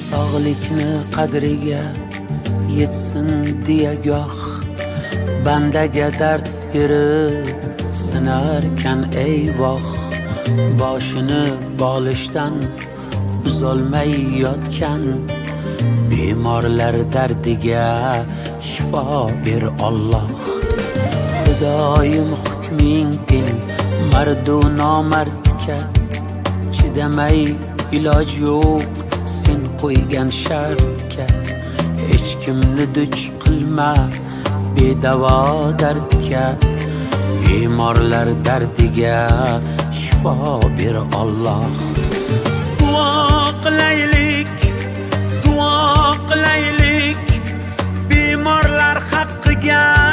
sog'likni qadriga yetsin deya goh bandaga dard berib sinarkan eyvoh. Boshini bolishdan uzolmay yotgan bemorlar dardiga shifo ber Alloh. Xudoyim hukming teng mardu nomardga, chidamay iloj yo'q sen qo'ygan shartga. Hech kimni duch qilma bedavo dardga, bemorlar dardiga shifo ber Alloh. Duo qilaylik, duo qilaylik bemorlar haqqiga.